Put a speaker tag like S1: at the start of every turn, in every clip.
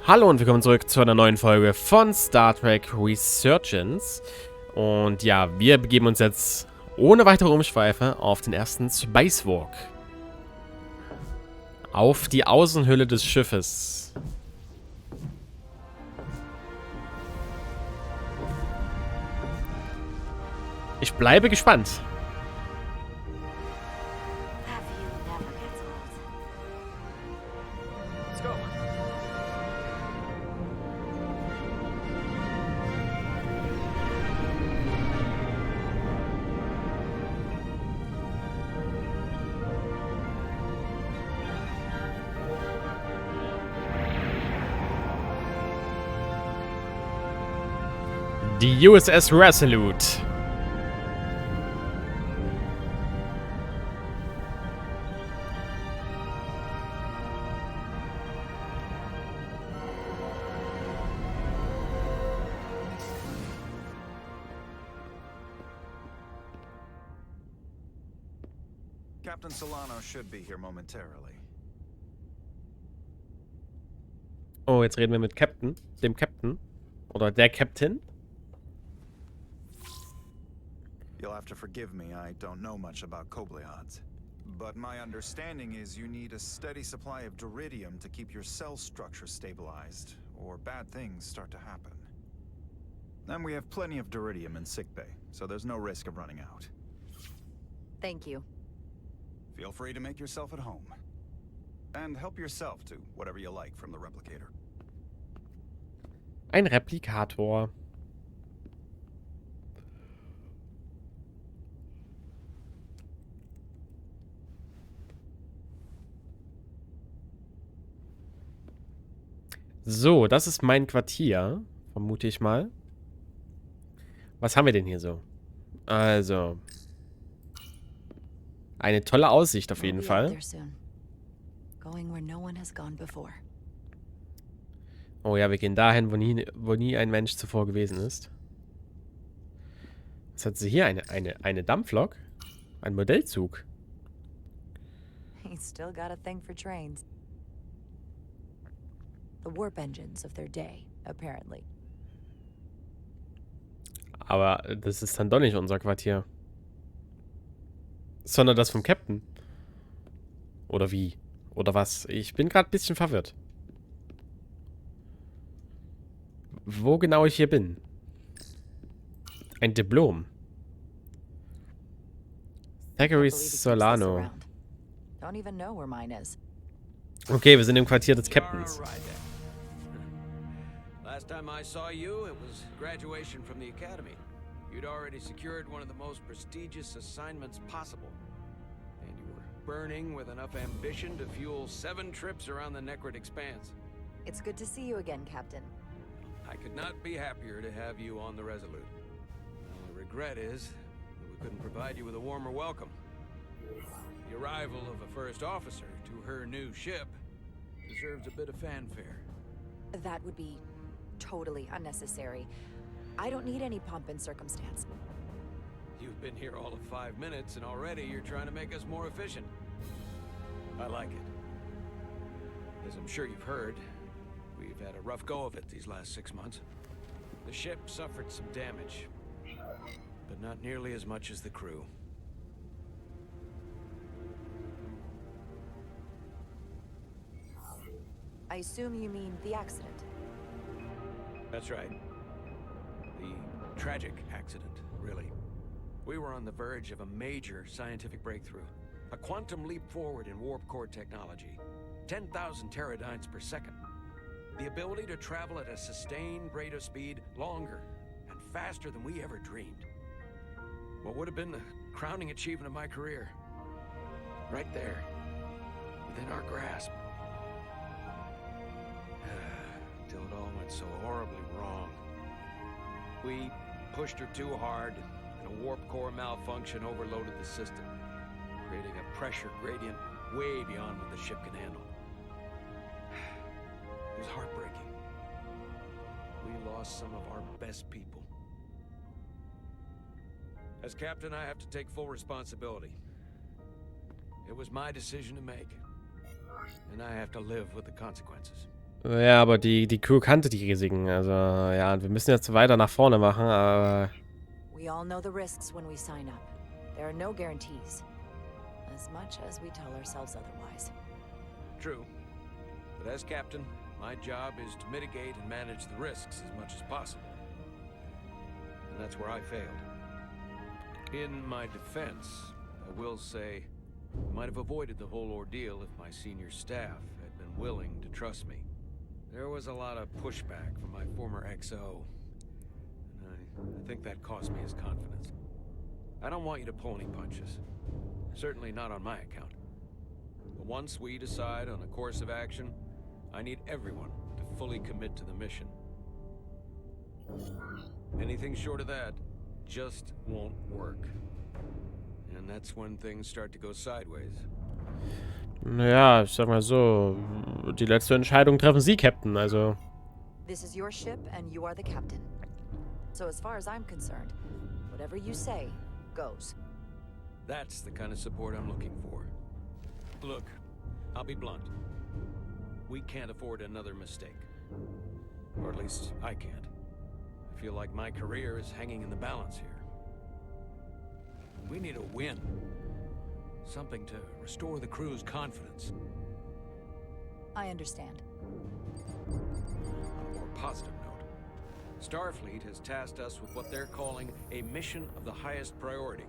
S1: Hallo und willkommen zurück zu einer neuen Folge von Star Trek Resurgence. Und ja, wir begeben uns jetzt ohne weitere Umschweife auf den ersten Spacewalk. Auf die Außenhülle des Schiffes. Ich bleibe gespannt. Die USS Resolute.
S2: Captain Solano should be here momentarily.
S1: Oh, jetzt reden wir mit dem Captain. Oder der Captain.
S2: You'll have to forgive me, I don't know much about Kobleods. But my understanding is you need a steady supply of duridium to keep your cell structure stabilized, or bad things start to happen. And we have plenty of duridium in sickbay, so there's no risk of running out.
S3: Thank you.
S2: Feel free to make yourself at home. And help yourself to whatever you like from the replicator.
S1: Ein Replikator. So, das ist mein Quartier, vermute ich mal. Was haben wir denn hier so? Also, eine tolle Aussicht auf jeden Fall. Oh ja, wir gehen dahin, wo nie ein Mensch zuvor gewesen ist. Was hat sie hier? Eine Dampflok? Ein Modellzug?
S3: He's still got a thing for trains. The warp engines of their day, apparently.
S1: Aber das ist dann doch nicht unser Quartier. Sondern das vom Captain. Oder wie? Oder was? Ich bin gerade ein bisschen verwirrt. Wo genau ich hier bin? Ein Diplom. Thackeray Solano.
S3: Don't even know where mine is.
S1: Okay, wir sind im Quartier des Captains.
S4: Last time I saw you, it was graduation from the academy. You'd already secured one of the most prestigious assignments possible. And you were burning with enough ambition to fuel 7 trips around the Necrid Expanse.
S3: It's good to see you again, Captain.
S4: I could not be happier to have you on the Resolute. The only regret is that we couldn't provide you with a warmer welcome. The arrival of a first officer to her new ship deserves a bit of fanfare.
S3: That would be totally unnecessary. I don't need any pomp and circumstance.
S4: You've been here all of 5 minutes, and already you're trying to make us more efficient. I like it. As I'm sure you've heard, we've had a rough go of it these last 6 months. The ship suffered some damage, but not nearly as much as the crew.
S3: I assume you mean the accident.
S4: That's right. The tragic accident, really. We were on the verge of a major scientific breakthrough. A quantum leap forward in warp core technology. 10,000 teradynes per second. The ability to travel at a sustained rate of speed longer and faster than we ever dreamed. What would have been the crowning achievement of my career? Right there, within our grasp. Till it all went so horribly wrong. We pushed her too hard, and a warp core malfunction overloaded the system, creating a pressure gradient way beyond what the ship can handle. It was heartbreaking. We lost some of our best people. As captain, I have to take full responsibility. It was my decision to make, and I have to live with the consequences.
S1: Ja, aber die Crew kannte die Risiken. Also, ja, wir müssen jetzt weiter nach vorne machen, aber...
S3: We all know the risks when we sign up. There are no guarantees. As much as we tell ourselves otherwise.
S4: True. But as captain, my job is to mitigate and manage the risks as much as possible. And that's where I failed. In my defense, I will say, I might have avoided the whole ordeal if my senior staff had been willing to trust me. There was a lot of pushback from my former XO, and I think that cost me his confidence. I don't want you to pull any punches. Certainly not on my account. But once we decide on a course of action, I need everyone to fully commit to the mission. Anything short of that just won't work. And that's when things start to go sideways.
S1: Naja, ich sag mal so, die letzte Entscheidung treffen Sie, Captain, also...
S3: This is your ship and you are the captain. So as far as I'm concerned, whatever you say goes.
S4: That's the kind of support I'm looking for. Look, I'll be blunt. We can't afford another mistake. Or at least I can't. I feel like my career is hanging in the balance here. We need a win. Something to restore the crew's confidence.
S3: I understand.
S4: On a more positive note, Starfleet has tasked us with what they're calling a mission of the highest priority.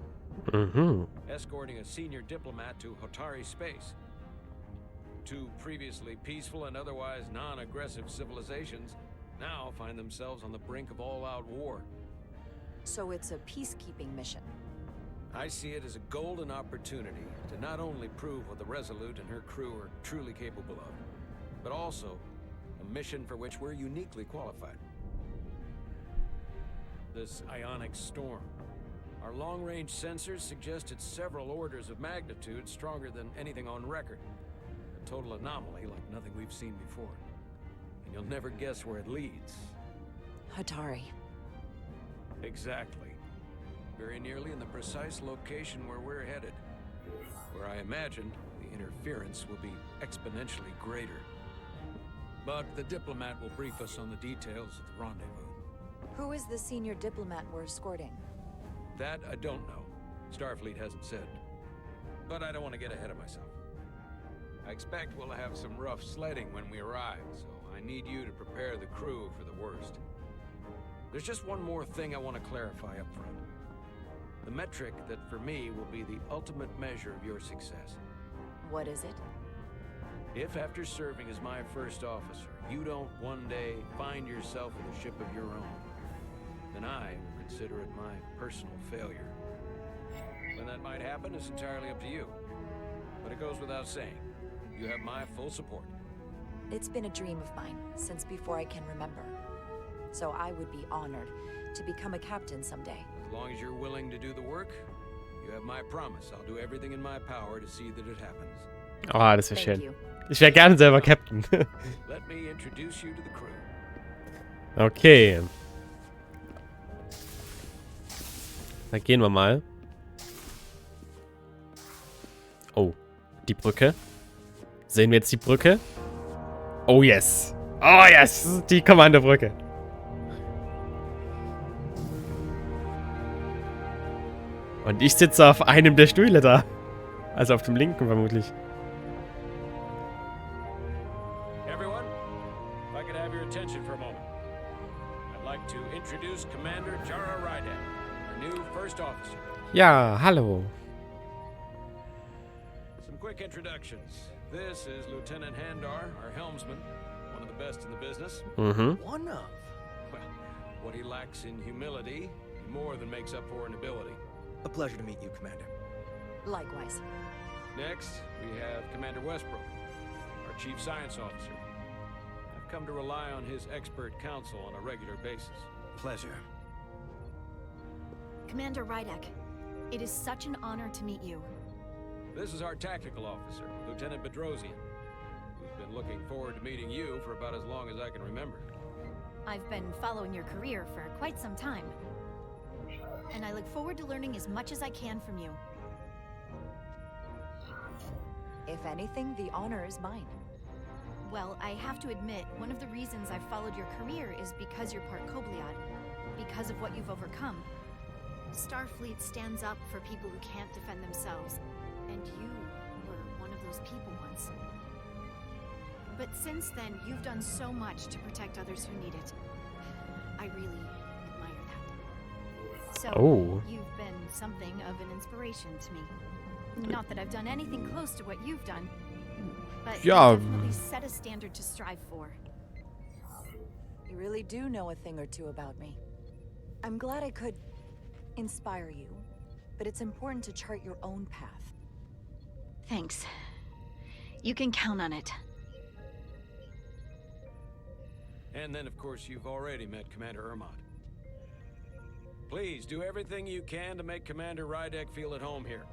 S4: Escorting a senior diplomat to Hotari space. Two previously peaceful and otherwise non-aggressive civilizations now find themselves on the brink of all-out war.
S3: So it's a peacekeeping mission.
S4: I see it as a golden opportunity to not only prove what the Resolute and her crew are truly capable of, but also a mission for which we're uniquely qualified. This ionic storm. Our long-range sensors suggest it's several orders of magnitude stronger than anything on record. A total anomaly like nothing we've seen before. And you'll never guess where it leads.
S3: Hotari.
S4: Exactly. Very nearly in the precise location where we're headed. Where I imagine the interference will be exponentially greater. But the diplomat will brief us on the details of the rendezvous.
S3: Who is the senior diplomat we're escorting?
S4: That I don't know. Starfleet hasn't said. But I don't want to get ahead of myself. I expect we'll have some rough sledding when we arrive, so I need you to prepare the crew for the worst. There's just one more thing I want to clarify up front. The metric that for me will be the ultimate measure of your success.
S3: What is it?
S4: If after serving as my first officer, you don't one day find yourself with a ship of your own, then I will consider it my personal failure. When that might happen is entirely up to you. But it goes without saying, you have my full support.
S3: It's been a dream of mine since before I can remember. So I would be honored to become a captain someday.
S4: As long as you're willing to do the work, you have my promise. I'll do everything in my power to see that it happens.
S1: Ah, das wäre
S3: Thank
S1: schön.
S3: you.
S1: Ich wäre gerne selber Captain.
S4: Let me introduce you to the crew.
S1: Okay. Dann gehen wir mal. Oh, die Brücke. Sehen wir jetzt die Brücke? Oh yes. Oh yes, die Kommandobrücke. Und ich sitze auf einem der Stühle da. Also auf dem linken vermutlich.
S4: Everyone, if I could have your attention for a moment. I'd like to introduce Commander Jara Rydak, our new first officer.
S1: Ja, hallo.
S4: Some quick introductions. This is Lieutenant Handar, our helmsman, one of the best in the business. One of? Well, what he lacks in humility, he more than makes up for in ability.
S5: A pleasure to meet you, Commander.
S3: Likewise.
S4: Next, we have Commander Westbrook, our Chief Science Officer. I've come to rely on his expert counsel on a regular basis.
S5: Pleasure.
S6: Commander Rydak, it is such an honor to meet you.
S4: This is our tactical officer, Lieutenant Bedrosian, who's been looking forward to meeting you for about as long as I can remember.
S6: I've been following your career for quite some time, and I look forward to learning as much as I can from you.
S3: If anything, the honor is mine.
S6: Well, I have to admit, one of the reasons I've followed your career is because you're part Kobliad, because of what you've overcome. Starfleet stands up for people who can't defend themselves, and you were one of those people once. But since then, you've done so much to protect others who need it. I really admire that. So, you've been something of an inspiration to me. Not that I've done anything close to what you've done, but you definitely set a standard to strive for.
S3: You really do know a thing or two about me. I'm glad I could inspire you, but it's important to chart your own path.
S6: Thanks. You can count on it.
S4: And then, of course, you've already met Commander Ermont. Please, do everything you can to make Commander Rydek feel at home here.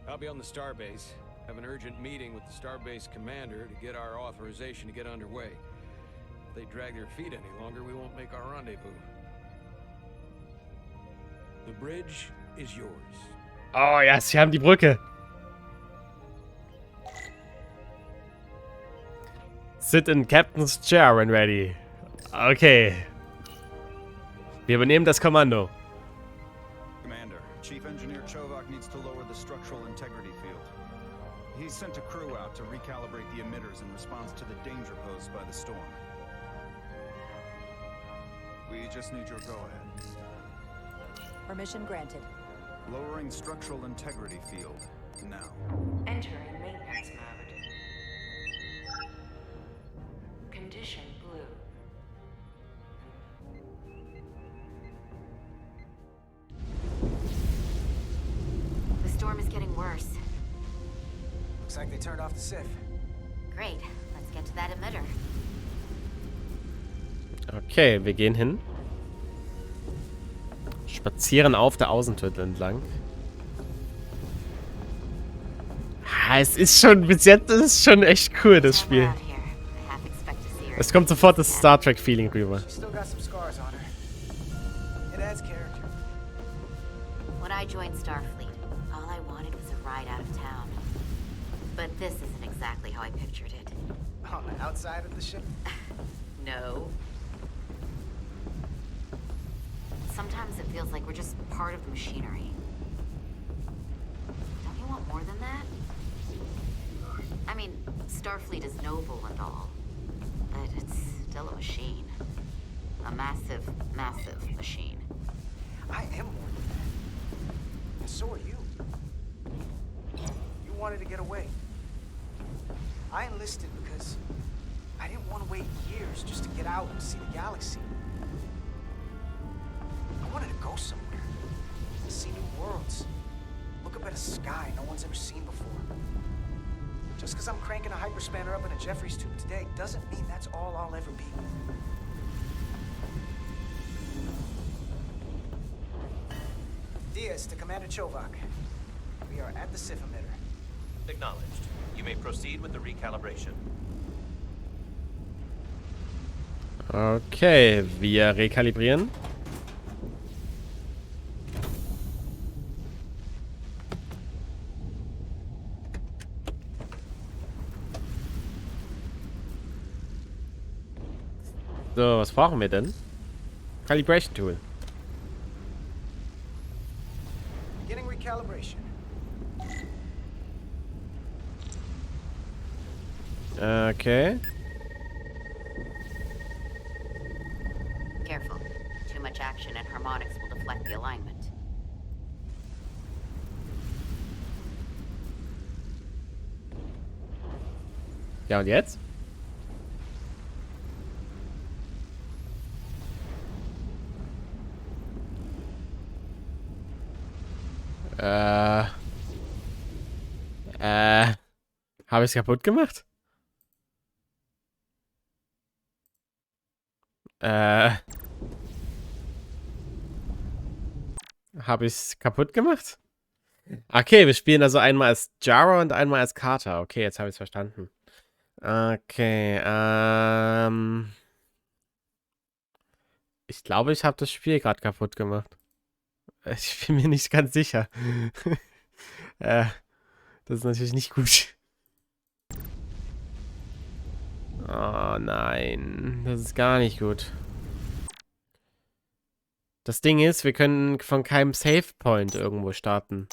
S4: I'll be on the starbase. Have an urgent meeting with the starbase commander to get our authorization to get underway. If they drag their feet any longer, we won't make our rendezvous. The bridge is yours.
S1: Oh ja, sie haben die Brücke. Sit in Captain's Chair when ready. Okay. Wir übernehmen das Kommando.
S2: Commander, Chief Engineer Chovak needs to lower the structural integrity field. He's sent a crew out to recalibrate the emitters in response to the danger posed by the storm. We just need your go-ahead.
S3: Permission granted.
S2: Lowering structural integrity field, now.
S7: Enter in maintenance mode. Condition blue.
S8: The storm is getting worse.
S5: Looks like they turned off the SIF.
S8: Great. Let's get to that emitter.
S1: Okay, wir gehen hin. Spazieren auf der Außentür entlang. Es ist schon, bis jetzt ist es schon echt cool, das Spiel. Es kommt sofort das Star Trek Feeling rüber.
S8: When I joined Starfleet, all I wanted was a ride out of town. But this isn't exactly how I pictured it.
S5: On the outside of the ship?
S8: No. Sometimes it feels like we're just part of the machinery. Don't you want more than that? I mean, Starfleet is noble and all, but it's still a machine. A massive, massive machine.
S5: I am more than that. And so are you. You wanted to get away. I enlisted because I didn't want to wait years just to get out and see the galaxy. I wanted to go somewhere, see new worlds, look up at a sky no one's ever seen before. Just because I'm cranking a hyperspanner up in a Jeffries tube today doesn't mean that's all I'll ever be. Diaz to Commander Chovak. We are at the SIF emitter.
S9: Acknowledged. You may proceed with the recalibration.
S1: Okay, wir rekalibrieren. So, was brauchen wir denn? Calibration Tool.
S5: Beginning recalibration.
S1: Okay.
S8: Careful. Too much action and harmonics will deflect the alignment.
S1: Ja, und jetzt? Habe ich es kaputt gemacht? Habe ich es kaputt gemacht? Okay, wir spielen also einmal als Jara und einmal als Carter. Okay, jetzt habe ich es verstanden. Okay, ich glaube, ich habe das Spiel gerade kaputt gemacht. Ich bin mir nicht ganz sicher. Das ist natürlich nicht gut. Oh nein, das ist gar nicht gut. Das Ding ist, wir können von keinem Save-Point irgendwo starten.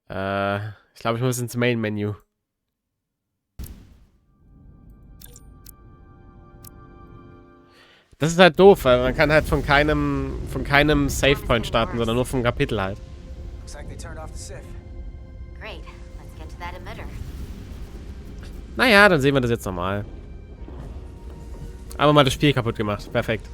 S1: Ich glaube, ich muss ins Main-Menü. Das ist halt doof, weil man kann halt von keinem Save-Point starten, sondern nur vom Kapitel halt.
S5: Looks like they turned off the Sif.
S8: Great. Let's get to that emitter.
S1: Naja, dann sehen wir das jetzt nochmal. Aber mal das Spiel kaputt gemacht. Perfekt.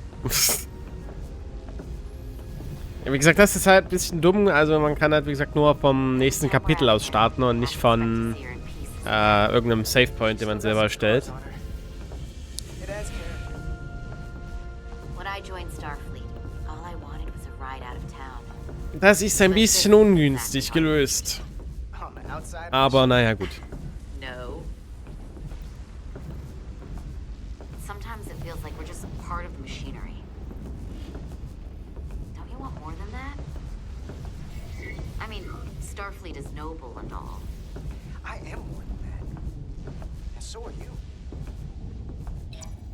S1: Ja, wie gesagt, das ist halt ein bisschen dumm. Also man kann halt, wie gesagt, nur vom nächsten Kapitel aus starten und nicht von irgendeinem Save-Point, den man selber stellt.
S5: It adds character.
S8: When I joined Starfleet, all I wanted was a ride out of town.
S1: Das ist ein bisschen ungünstig gelöst.
S5: On the outside.
S1: Aber naja, gut.
S8: No. Sometimes it feels like we're just part of the machinery. Don't you want more than that? I mean, Starfleet is noble and all.
S5: I am more than that. And so are you.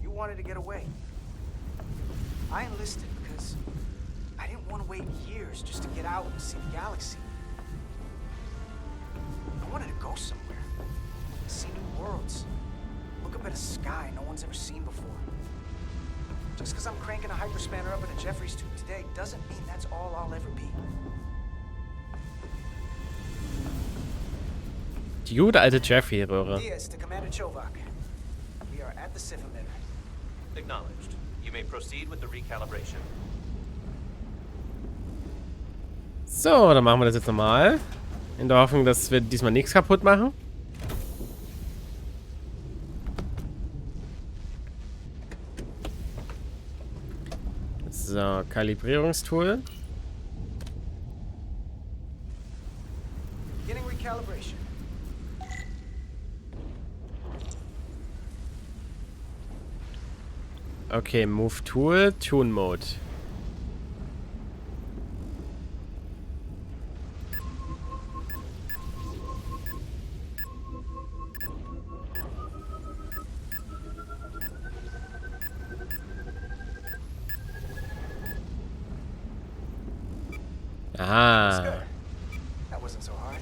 S5: You wanted to get away. I enlisted because I didn't want to wait years just to get out and see the galaxy. I wanted to go somewhere. See new worlds. Look up at a sky no one's ever seen before. Just because I'm cranking a hyperspanner up in a Jeffries tube today doesn't mean that's all I'll ever be.
S1: Die gute alte Jeffrey-Röhre.
S5: Diaz to Commander Chovak. We are at the Sif emitter.
S9: Acknowledged. You may proceed with the recalibration.
S1: So, dann machen wir das jetzt nochmal. In der Hoffnung, dass wir diesmal nichts kaputt machen. So, Kalibrierungstool.
S5: Beginning recalibration.
S1: Okay, Move Tool, Tune Mode.
S5: That's
S1: Ah.
S5: good. That wasn't so hard.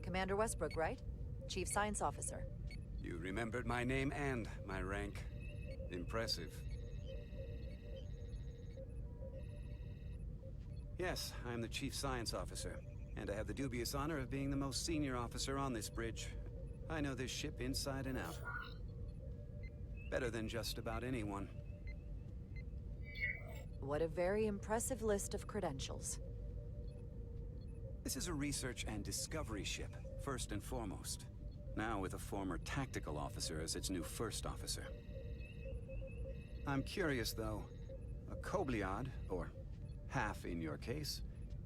S3: Commander Westbrook, right? Chief Science Officer.
S10: You remembered my name and my rank. Impressive. Yes, I'm the Chief Science Officer, and I have the dubious honor of being the most senior officer on this bridge. I know this ship inside and out. Better than just about anyone.
S3: What a very impressive list of credentials.
S10: This is a research and discovery ship, first and foremost. Now with a former tactical officer as its new first officer. I'm curious, though. A Kobliad, or half in your case,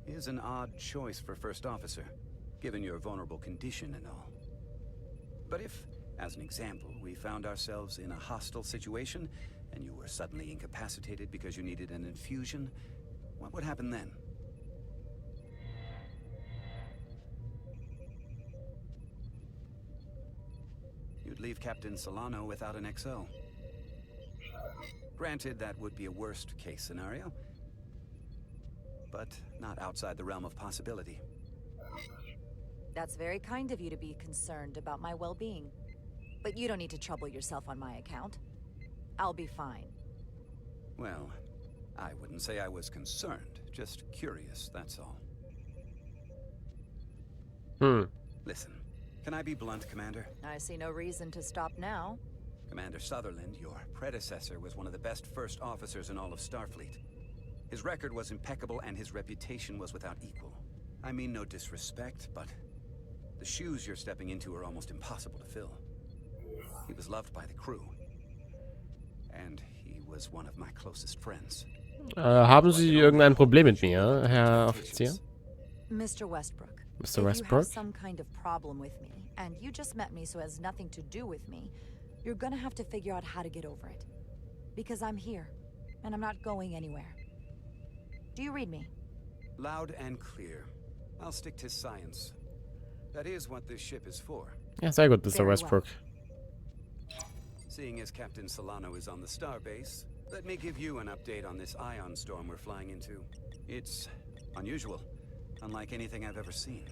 S10: is an odd choice for first officer, given your vulnerable condition and all. But if, as an example, we found ourselves in a hostile situation, and you were suddenly incapacitated because you needed an infusion, what would happen then? You'd leave Captain Solano without an XO. Granted, that would be a worst-case scenario, but not outside the realm of possibility.
S3: That's very kind of you to be concerned about my well-being. But you don't need to trouble yourself on my account. I'll be fine.
S10: Well, I wouldn't say I was concerned, just curious, that's all. Listen, can I be blunt, Commander?
S3: I see no reason to stop now.
S10: Commander Sutherland, your predecessor, was one of the best first officers in all of Starfleet. His record was impeccable and his reputation was without equal. I mean no disrespect, but the shoes you're stepping into are almost impossible to fill. He was loved by the crew. And he was one of my closest friends.
S1: Haben Sie irgendein Problem mit mir, Herr Offizier?
S3: Mr. Westbrook.
S1: Mr.
S3: If
S1: Westbrook?
S3: you have some kind of problem with me, and you just met me so it has nothing to do with me, you're gonna have to figure out how to get over it. Because I'm here, and I'm not going anywhere. Do you read me?
S10: Loud and clear. I'll stick to science. That is what this ship is for.
S1: Ja, sehr gut, Mr.
S3: Very
S1: Westbrook.
S10: Seeing as Captain Solano is on the starbase, let me give you an update on this ion storm we're flying into. It's unusual, unlike anything I've ever seen.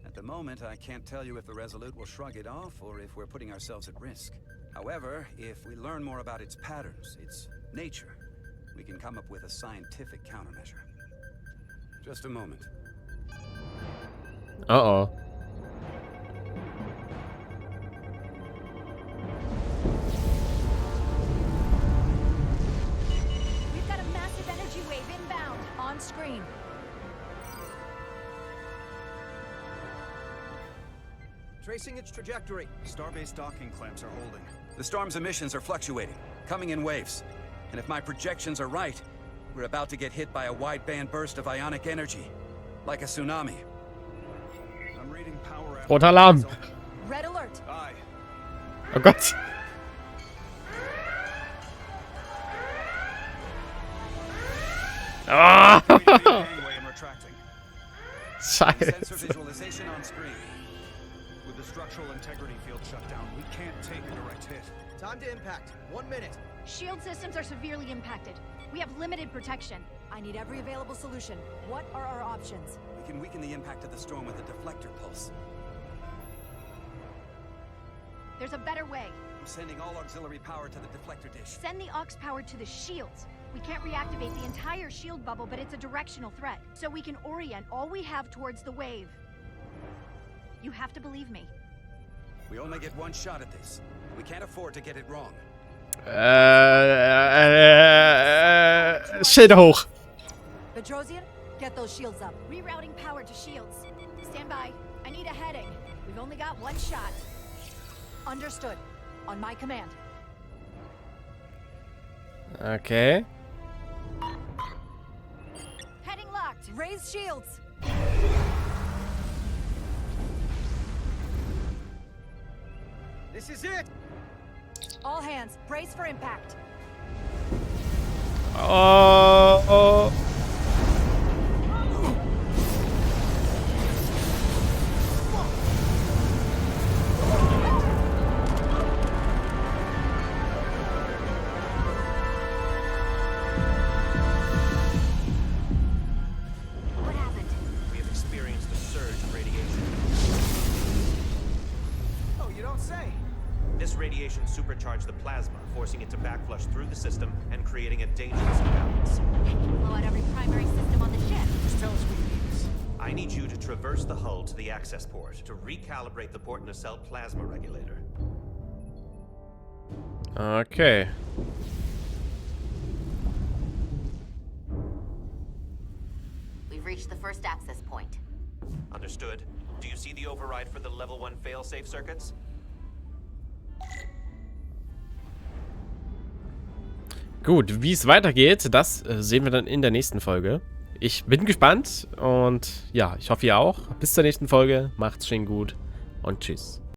S10: At the moment, I can't tell you if the Resolute will shrug it off or if we're putting ourselves at risk. However, if we learn more about its patterns, its nature, we can come up with a scientific countermeasure. Just a moment.
S1: Uh-oh.
S3: We've got a massive energy wave inbound. On screen.
S5: Tracing its trajectory.
S2: Starbase docking clamps are holding.
S10: The storm's emissions are fluctuating, coming in waves. And if my projections are right, we're about to get hit by a wideband burst of ionic energy. Like a tsunami.
S2: I'm reading power.
S1: Roter Alarm.
S3: Red alert.
S2: Aye.
S1: Oh Gott. Ah!
S2: Gangway and retracting.
S10: Sensor
S1: Scheiße.
S10: visualization on screen.
S2: With the structural integrity field shut down, we can't take a direct hit.
S5: Time to impact. 1 minute.
S6: Shield systems are severely impacted. We have limited protection.
S3: I need every available solution. What are our options?
S10: We can weaken the impact of the storm with a deflector pulse.
S6: There's a better way.
S10: I'm sending all auxiliary power to the deflector dish.
S6: Send the aux power to the shields. We can't reactivate the entire shield bubble, but it's a directional threat. So we can orient all we have towards the wave. You have to believe me.
S10: We only get one shot at this. We can't afford to get it wrong.
S1: Schilder hoch.
S3: Petrosian, get those shields up.
S6: Rerouting power to shields. Stand by. I need a heading. We've only got one shot.
S3: Understood. On my command.
S1: Okay.
S6: Heading locked.
S3: Raise shields.
S5: This is it.
S3: All hands, brace for impact.
S1: Oh.
S6: What happened?
S9: We have experienced a surge of radiation.
S5: Oh, you don't say.
S9: This radiation supercharged the plasma, forcing it to backflush through the system and creating a dangerous imbalance.
S6: It can blow out every primary system on the ship.
S5: Just tell us what you need us.
S9: I need you to traverse the hull to the access port to recalibrate the port nacelle plasma regulator.
S1: Okay.
S8: We've reached the first access point.
S9: Understood. Do you see the override for the level 1 failsafe circuits?
S1: Gut, wie es weitergeht, das sehen wir dann in der nächsten Folge. Ich bin gespannt und ja, ich hoffe ihr auch. Bis zur nächsten Folge, macht's schön gut und tschüss.